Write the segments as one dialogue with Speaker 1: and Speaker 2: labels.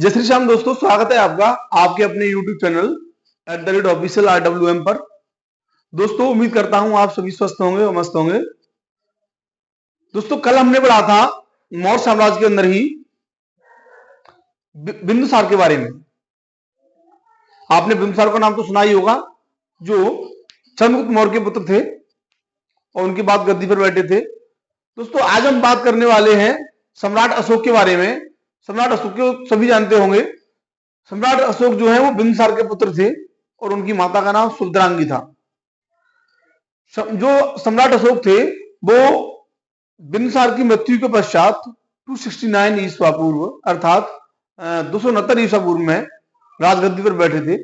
Speaker 1: जय श्री श्याम दोस्तों, स्वागत है आपका आपके अपने YouTube चैनल @official RWM पर। दोस्तों उम्मीद करता हूं आप सभी स्वस्थ होंगे और मस्त होंगे। दोस्तों कल हमने पढ़ा था मौर्य साम्राज्य के अंदर ही बिंदुसार के बारे में। आपने बिंदुसार का नाम तो सुना ही होगा, जो चंद्रगुप्त मौर्य के पुत्र थे और उनके बाद गद्दी पर बैठे थे। दोस्तों आज हम बात करने वाले हैं सम्राट अशोक के बारे में। सम्राट अशोक को सभी जानते होंगे। सम्राट अशोक जो है वो बिंदुसार के पुत्र थे और उनकी माता का नाम सुभद्रांगी था। जो सम्राट अशोक थे वो बिंदुसार की मृत्यु के पश्चात 269 ईस्वा पूर्व अर्थात 269 ईस्वा पूर्व में राजगद्दी पर बैठे थे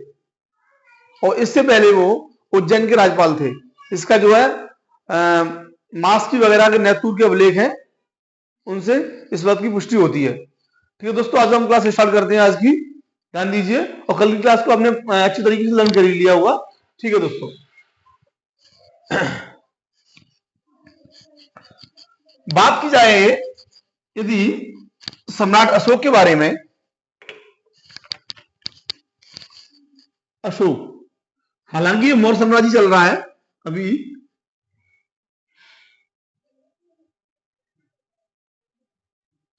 Speaker 1: और इससे पहले वो उज्जैन के राज्यपाल थे। इसका जो है मास्की वगैरह के नेतृत्व के अभिलेख हैं, उनसे इस बात की पुष्टि होती है। ठीक है दोस्तों, आज हम क्लास स्टार्ट करते हैं आज की। ध्यान दीजिए और कल की क्लास को आपने अच्छी तरीके से लर्न कर लिया होगा। ठीक है दोस्तों, बात की जाए यदि सम्राट अशोक के बारे में। अशोक, हालांकि ये मौर्य साम्राज्य चल रहा है अभी।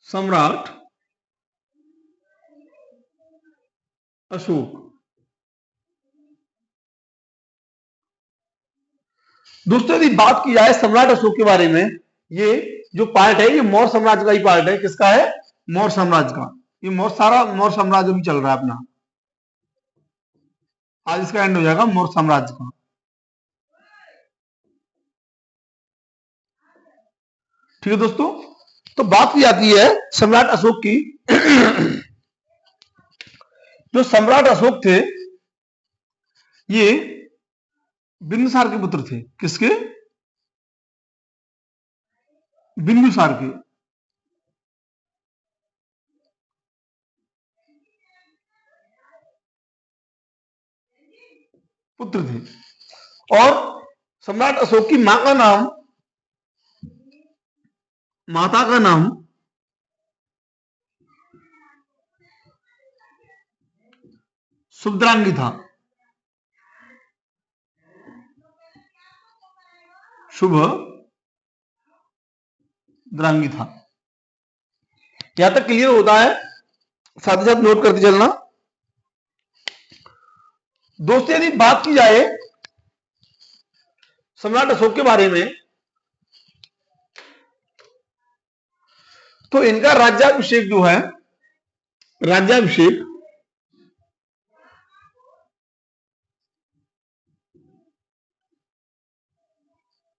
Speaker 1: सम्राट अशोक, दोस्तों यदि बात की जाए सम्राट अशोक के बारे में, ये जो पार्ट है ये मौर्य साम्राज्य का ही पार्ट है। किसका है? मौर्य साम्राज्य का। ये सारा मौर्य साम्राज्य भी चल रहा है अपना। आज इसका एंड हो जाएगा मौर्य साम्राज्य का। ठीक है दोस्तों, तो बात की जाती है सम्राट अशोक की। जो सम्राट अशोक थे ये बिंदुसार के पुत्र थे। किसके? बिंदुसार के। पुत्र थे और सम्राट अशोक की मां का नाम, माता का नाम सुभद्रांगी था। शुभद्रांगी था। यहां तक क्लियर होता है? साथ ही साथ नोट करते चलना। दोस्तों यदि बात की जाए सम्राट अशोक के बारे में तो इनका राज्याभिषेक जो है, राज्याभिषेक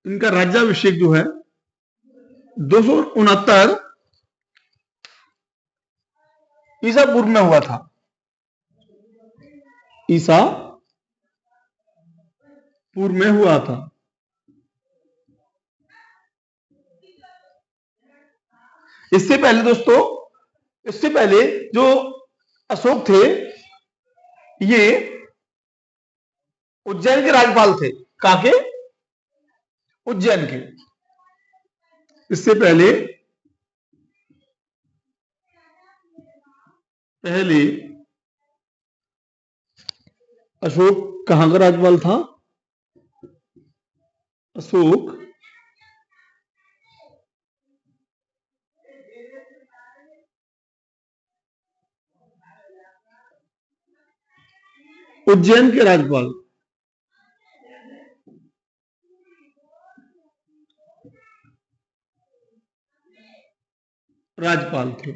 Speaker 1: इनका राज्याभिषेक जो है 269 ईसा पूर्व में हुआ था। ईसा पूर्व में हुआ था। इससे पहले दोस्तों, इससे पहले जो अशोक थे ये उज्जैन के राज्यपाल थे। कहां के? उज्जैन के। इससे पहले अशोक कहां का राज्यपाल था? अशोक उज्जैन के राज्यपाल थे।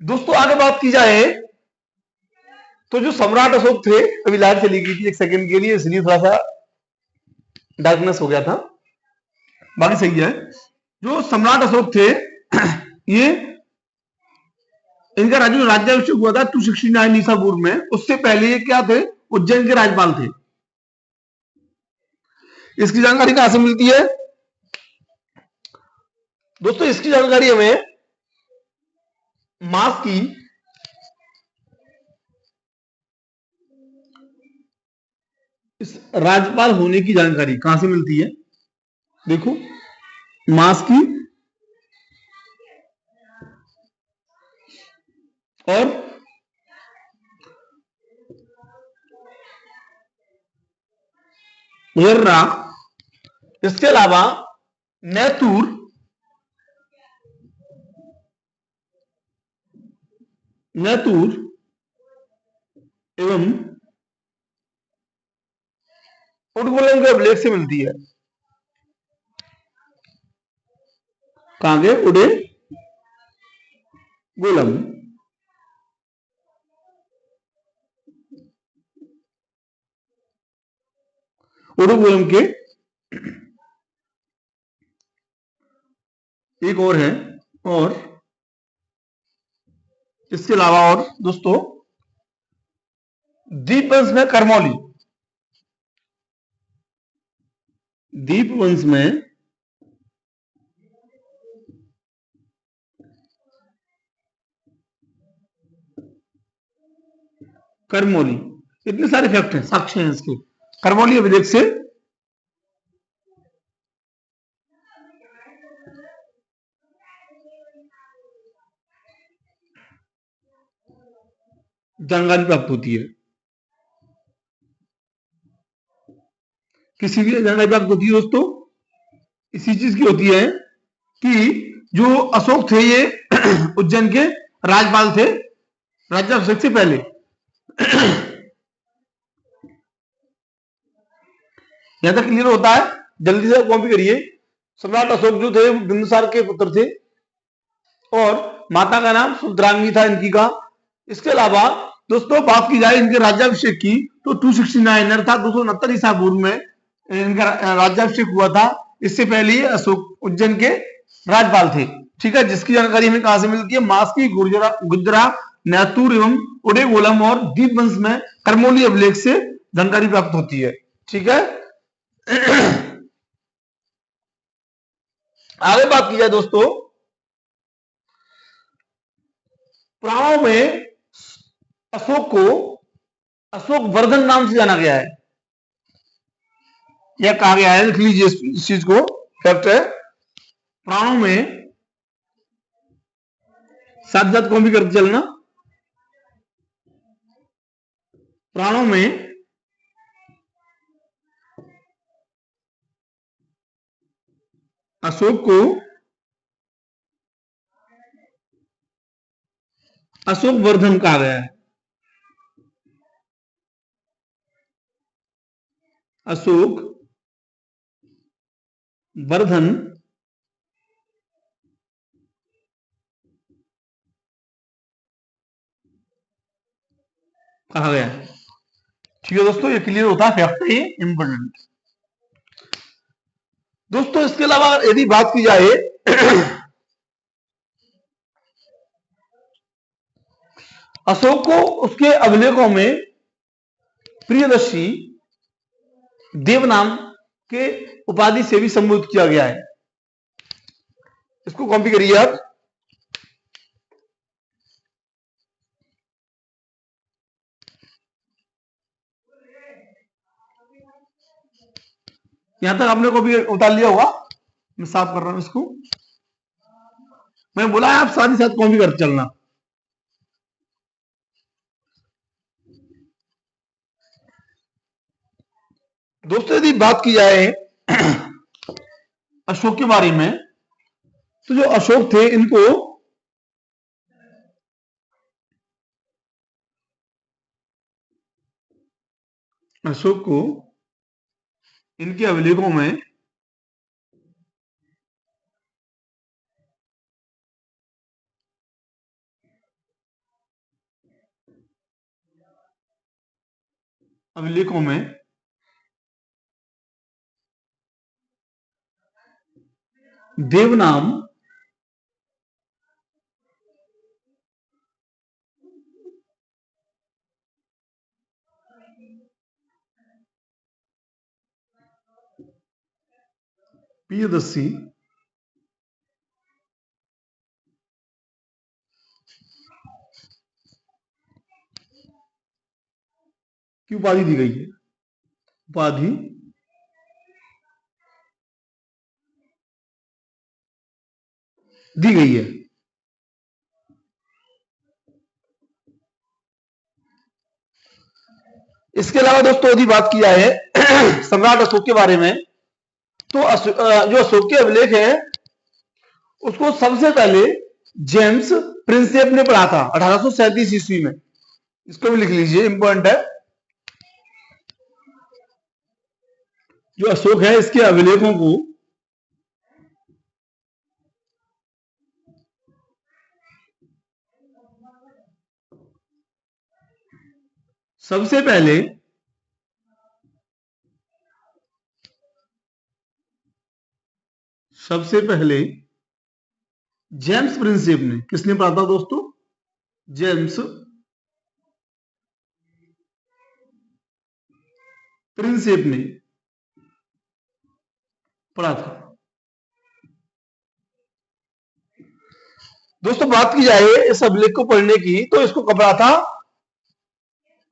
Speaker 1: दोस्तों आगे बात की जाए तो जो सम्राट अशोक थे, अभी लाइट चली गई थी एक सेकंड के लिए, इसलिए थोड़ा सा डार्कनेस हो गया था, बाकी सही है। जो सम्राट अशोक थे ये इनका राज्याभिषेक हुआ था 269 ईसा पूर्व में। उससे पहले ये क्या थे? उज्जैन के राज्यपाल थे। इसकी जानकारी कहां से मिलती है दोस्तों? इसकी जानकारी हमें मास्की इस राज्यपाल होने की जानकारी कहां से मिलती है? देखो, मास की और मुजर्रा, इसके अलावा नैतूर, नैतूर एवं उडगुलम के अभिलेख से मिलती है। कहां के? उडे गुलम, उडुगुलम के एक और है, और इसके अलावा और दोस्तों दीप वंश में करमौली, दीप वंश में करमौली, इतने सारे फैक्ट हैं, साक्ष्य हैं इसके। करमौली अभिलेख से जानकारी प्राप्त होती है। किसी भी जानकारी प्राप्त होती है दोस्तों, इसी चीज की होती है कि जो अशोक थे ये उज्जैन के राज्यपाल थे राज्याभिषेक से पहले। यहां तक क्लियर होता है? जल्दी से कॉपी करिए। सम्राट अशोक जो थे बिंदुसार के पुत्र थे और माता का नाम सुभद्रांगी था इनकी का। इसके अलावा दोस्तों बात की जाए इनके राज्याभिषेक की तो 269 अर्थात 269 ईसा पूर्व में इनका राज्याभिषेक हुआ था। इससे पहले ये अशोक उज्जैन के राज्यपाल थे। ठीक है, जिसकी जानकारी हमें कहां से मिलती है? मास्की, गुजरा, नैतूर एवं उडेगोलम और दीप वंश में करमौली अभिलेख से जानकारी प्राप्त होती है। ठीक है। आगे बात की जाए दोस्तों, पुराणों में अशोक को अशोक वर्धन नाम से जाना गया है। यह कहा गया है, लिख लीजिए इस चीज को, फैक्ट है। पुराणों में साथ साथ कौन भी करते चलना, पुराणों में अशोक को अशोक वर्धन कहा गया है। अशोक वर्धन कहा गया है। ठीक है दोस्तों, ये क्लियर होता है, फैक्ट है ये इंपॉर्टेंट। दोस्तों इसके अलावा यदि बात की जाए अशोक को उसके अभिलेखों में प्रियदर्शी देव नाम के उपाधि से भी संबोधित किया गया है। इसको कॉपी करिए आप। यहां तक आपने कॉपी उतार लिया होगा, मैं साफ कर रहा हूं इसको। मैं बोला है आप साथ ही साथ कॉपी करते चलना। दोस्तों यदि बात की जाए अशोक के बारे में तो जो अशोक थे इनको अशोक को इनके अभिलेखों में अभिलेखों में देवनाम प्रियदर्शी की उपाधि दी गई है। उपाधि दी गई है। इसके अलावा दोस्तों यदि बात की जाए सम्राट अशोक के बारे में, तो जो अशोक के अभिलेख है उसको सबसे पहले जेम्स प्रिंसेप ने पढ़ा था 1837 ईस्वी में। इसको भी लिख लीजिए, इंपॉर्टेंट है। जो अशोक है इसके अभिलेखों को सबसे पहले जेम्स प्रिंसेप ने, किसने पढ़ा था दोस्तों? जेम्स प्रिंसेप ने पढ़ा था। दोस्तों बात की जाए इस अभिलेख को पढ़ने की, तो इसको कब पढ़ा था?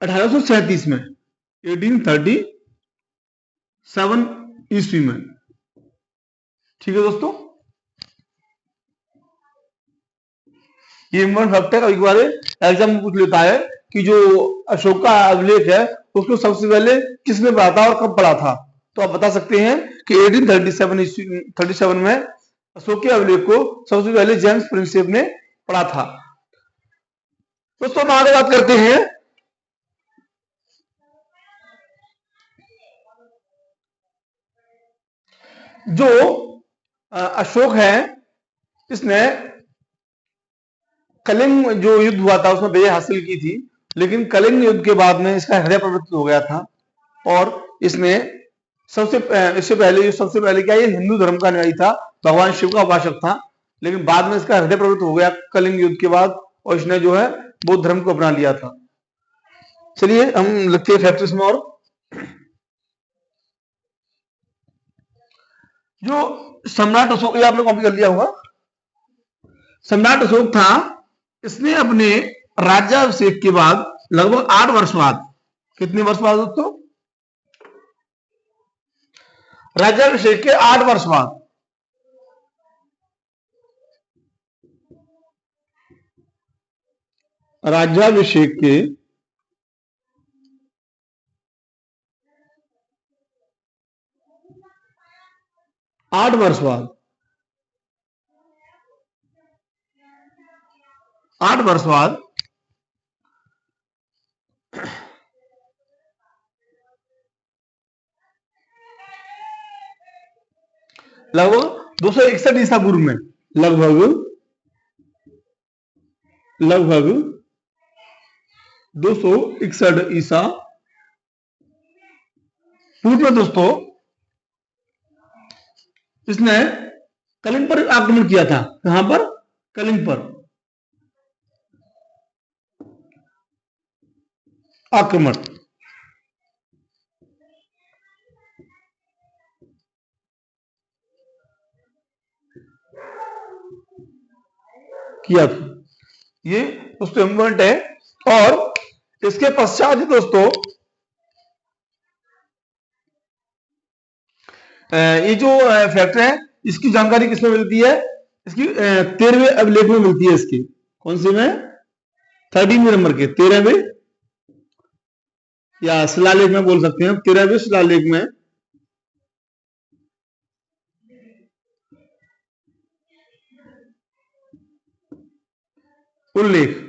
Speaker 1: 1837 में, 1837 ईस्वी में। ठीक है दोस्तों, ये इम्पोर्टेंट फैक्ट है। कभी बार एग्जाम में पूछ लेता है कि जो अशोक का अभिलेख है उसको सबसे पहले किसने पढ़ा था और कब पढ़ा था, तो आप बता सकते हैं कि 1837 में अशोक के अभिलेख को सबसे पहले जेम्स प्रिंसेप ने पढ़ा था। दोस्तों हम आगे बात करते हैं। जो अशोक है इसने कलिंग जो युद्ध हुआ था उसमें विजय हासिल की थी, लेकिन कलिंग युद्ध के बाद में इसका हृदय प्रवृत्त हो गया था और इसने सबसे पहले क्या, ये हिंदू धर्म का अनुयायी था, भगवान शिव का उपासक था, लेकिन बाद में इसका हृदय प्रवृत्त हो गया कलिंग युद्ध के बाद और इसने जो है बौद्ध धर्म को अपना लिया था। चलिए हम लिखते हैं फैक्ट्स में। और जो सम्राट अशोक, ये आपने कॉपी कर लिया होगा, सम्राट अशोक था, इसने अपने राज्याभिषेक के बाद लगभग 8 वर्ष बाद, कितने वर्ष बाद दोस्तों? राज्याभिषेक के 8 वर्ष बाद राज्याभिषेक के 8 वर्ष बाद 8 वर्ष बाद लगभग 261 ईसा पूर्व में, लगभग 261 ईसा पूर्व में दोस्तों इसने कलिंग पर आक्रमण किया था। कहां पर? कलिंग पर आक्रमण किया था। ये दोस्तों इम्पोर्टेंट है। और इसके पश्चात दोस्तों ये जो फैक्ट है इसकी जानकारी किसमें मिलती है? इसकी 13वें अभिलेख में मिलती है। इसकी कौन से में? 13वें नंबर के 13वें या शिलालेख में बोल सकते हैं, 13वें शिलालेख में उल्लेख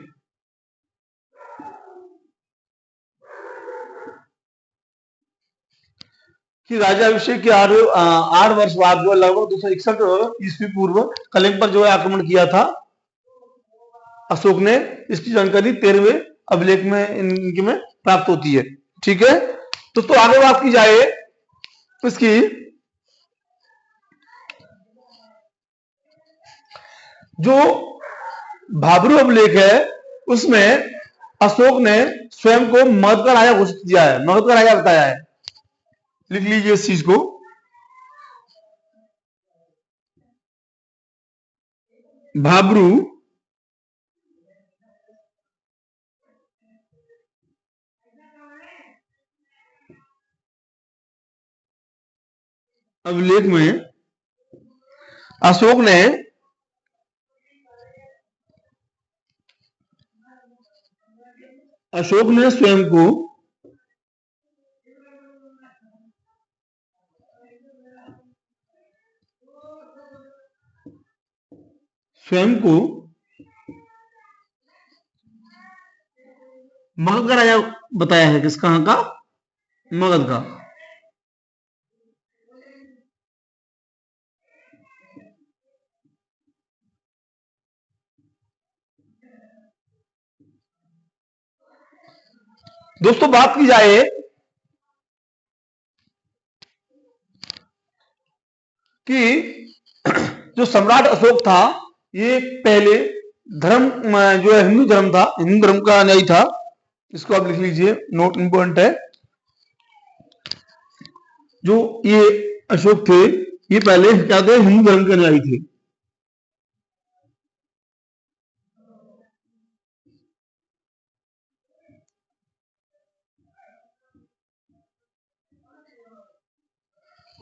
Speaker 1: कि राज्याभिषेक के 8 वर्ष बाद जो लगभग 261 ईस्वी पूर्व कलिंग पर जो है आक्रमण किया था अशोक ने। इसकी जानकारी 13वें अभिलेख में इनके में प्राप्त होती है। ठीक है, तो आगे बात की जाए इसकी, जो भाब्रू अभिलेख है उसमें अशोक ने स्वयं को मगध का राजा घोषित किया है, मगध का राजा बताया है। लिख लीजिए इस चीज को, भाब्रू अभिलेख में अशोक ने स्वयं को मगध का राजा बताया है। किस कहां का? मगध का। दोस्तों बात की जाए कि जो सम्राट अशोक था ये पहले धर्म जो है हिंदू धर्म था, हिंदू धर्म का अनुयायी था। इसको आप लिख लीजिए, नोट इंपॉर्टेंट है। जो ये अशोक थे ये पहले क्या थे? हिंदू धर्म के अनुयायी थे।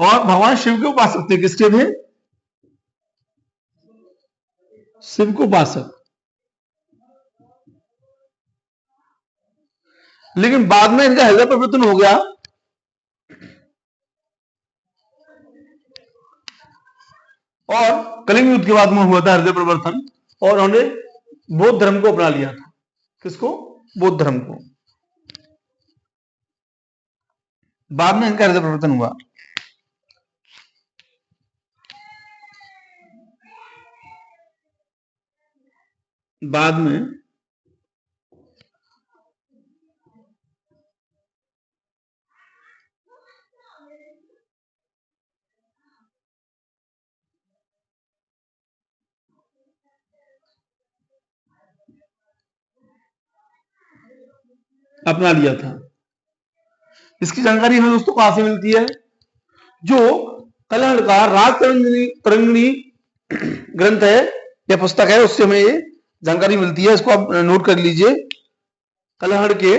Speaker 1: और भगवान शिव के उपासक थे। किसके थे? शिव को उपासक। लेकिन बाद में इनका हृदय परिवर्तन हो गया और कलिंग युद्ध के बाद में हुआ था हृदय परिवर्तन, और उन्होंने बौद्ध धर्म को अपना लिया था। किसको? बौद्ध धर्म को। बाद में इनका हृदय परिवर्तन हुआ। बाद में अपना लिया था। इसकी जानकारी हमें दोस्तों कहां से मिलती है? जो कलहड़ का राज तरंगिणी ग्रंथ है या पुस्तक है, उससे हमें ये जानकारी मिलती है। इसको आप नोट कर लीजिए। कलहड़ के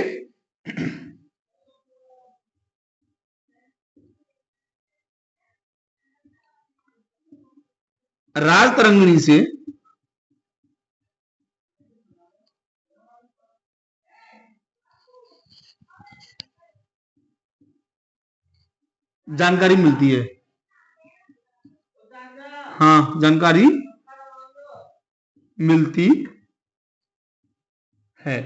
Speaker 1: राज तरंगिणी से जानकारी मिलती है। हाँ, जानकारी मिलती है।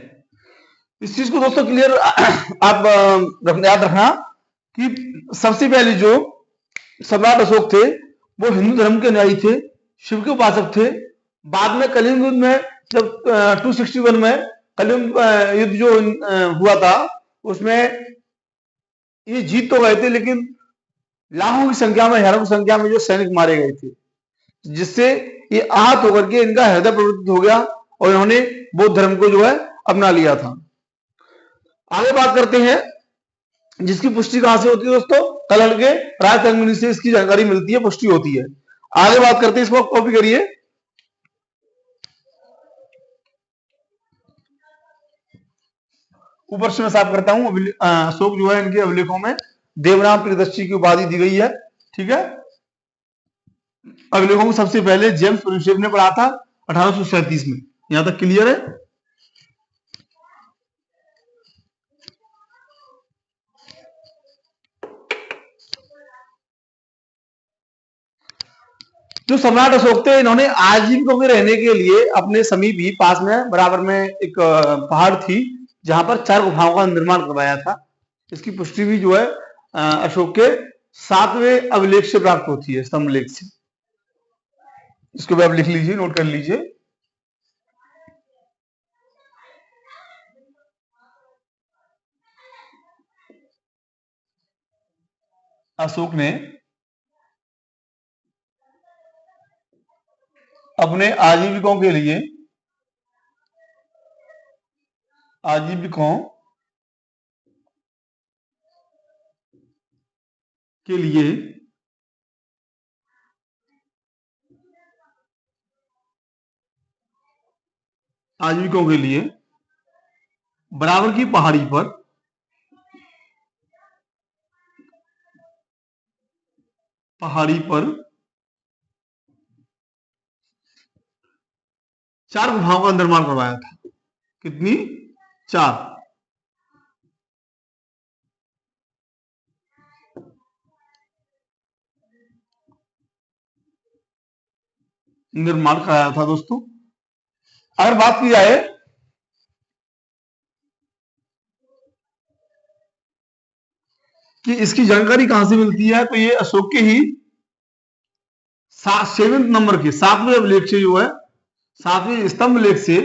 Speaker 1: इस चीज को दोस्तों क्लियर आप याद रखना कि सबसे पहले जो सम्राट अशोक थे वो हिंदू धर्म के अनुयायी थे, शिव के उपासक थे। बाद में कलिंग युद्ध में जब 261 में कलिंग युद्ध जो हुआ था उसमें ये जीत तो गए थे, लेकिन लाखों की संख्या में, हजारों की संख्या में जो सैनिक मारे गए थे, जिससे ये आहत होकर के इनका हृदय प्रवृत्त हो गया और इन्होंने बौद्ध धर्म को जो है अपना लिया था। आगे बात करते हैं जिसकी पुष्टि कहां से होती है दोस्तों? कलहड़ के राज तरंगिणी से इसकी जानकारी मिलती है, पुष्टि होती है। आगे बात करते हैं, इसको कॉपी करिए। ऊपर से मैं साफ करता हूं। अशोक जो है इनके अभिलेखों में देवराम प्रियदर्शी की उपाधि दी गई है। ठीक है, अभिलेखों को सबसे पहले जेम्स प्रिंसेप ने पढ़ा था 1837 में। यहां तक क्लियर है? जो सम्राट अशोक थे इन्होंने आजीविकों के रहने के लिए अपने समीप ही पास में बराबर में एक पहाड़ थी जहां पर 4 गुफाओं का निर्माण करवाया था। इसकी पुष्टि भी जो है अशोक के 7वें अभिलेख से प्राप्त होती है, स्तंभलेख से। इसको भी आप लिख लीजिए, नोट कर लीजिए। अशोक ने अपने आजीविकों के लिए बराबर की पहाड़ी पर पहाड़ी पर 4 गुफाओं का निर्माण करवाया था। कितनी? 4। निर्माण कराया था दोस्तों। अगर बात की जाए कि इसकी जानकारी कहां से मिलती है, तो ये अशोक के ही 7वें नंबर के 7वें अभिलेख से जो है, 7वें स्तंभ लेख से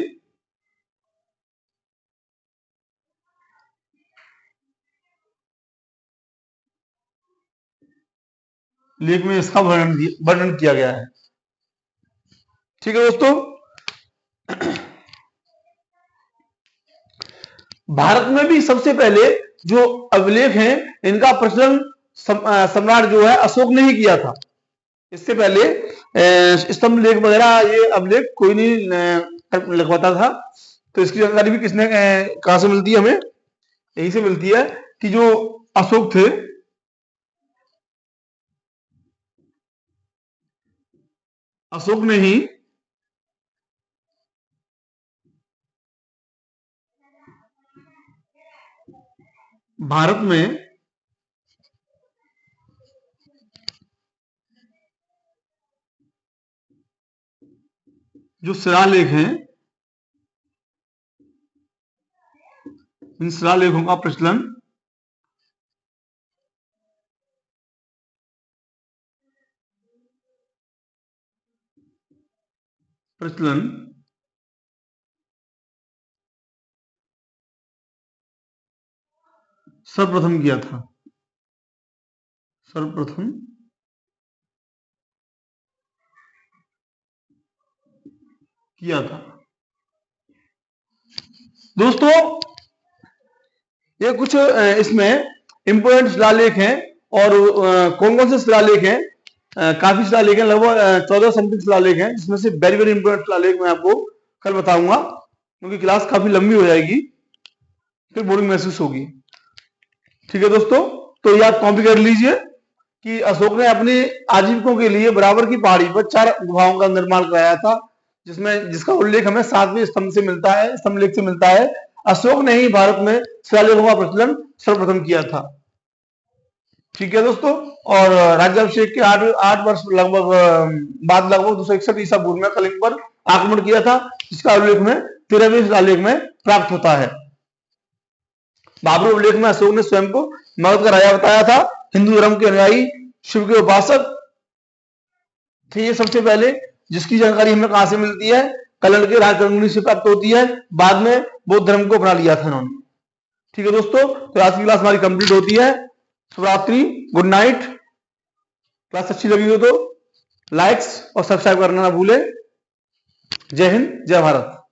Speaker 1: लेख में इसका वर्णन किया गया है। ठीक है दोस्तों, भारत में भी सबसे पहले जो अभिलेख हैं इनका प्रचलन सम्राट जो है अशोक ने ही किया था। इससे पहले स्तंभ लेख वगैरह ये अभिलेख कोई नहीं लिखवाता था। तो इसकी जानकारी भी किसने कहां से मिलती है हमें? यही से मिलती है कि जो अशोक थे, अशोक ने ही भारत में जो शिलालेख हैं, इन शिलालेखों का प्रचलन सर्वप्रथम किया था। सर्वप्रथम किया था। दोस्तों ये कुछ इसमें इंपोर्टेंट शिलालेख हैं। और कौन कौन से शिलालेख हैं? काफी शिलालेख हैं, लगभग 14 समथिंग शिलालेख हैं, जिसमें से वेरी वेरी इंपोर्टेंट शिलालेख मैं आपको कल बताऊंगा, क्योंकि क्लास काफी लंबी हो जाएगी, फिर बोरिंग महसूस होगी। ठीक है दोस्तों, तो ये आप कॉपी कर लीजिए कि अशोक ने अपने आजीविकों के लिए बराबर की पहाड़ी पर 4 गुफाओं का निर्माण कराया था, जिसका उल्लेख हमें 7वें स्तंभ से मिलता है, स्तंभ लेख से मिलता है। अशोक ने ही भारत में शिलालेखों का प्रचलन सर्वप्रथम किया था। ठीक है दोस्तों, और राज्याभिषेक के 8 वर्ष लगभग बाद लगभग 261 ईसा पूर्व में कलिंग पर आक्रमण किया था, जिसका उल्लेख में 13वें शिलालेख में प्राप्त होता है। बाबरी उल्लेख में अशोक ने स्वयं को मगध का राजा बताया था। हिंदू धर्म के अनुयायी, शिव के उपासक थे ये सबसे पहले, जिसकी जानकारी हमें कहां से मिलती है? कलंड के राजकर्मणी से प्राप्त होती है। बाद में बौद्ध धर्म को अपना लिया था इन्होंने। ठीक है दोस्तों, तो आज की क्लास हमारी कंप्लीट होती है। शुभरात्रि, गुड नाइट। क्लास अच्छी लगी हो तो लाइक्स और सब्सक्राइब करना ना भूले। जय हिंद, जय भारत।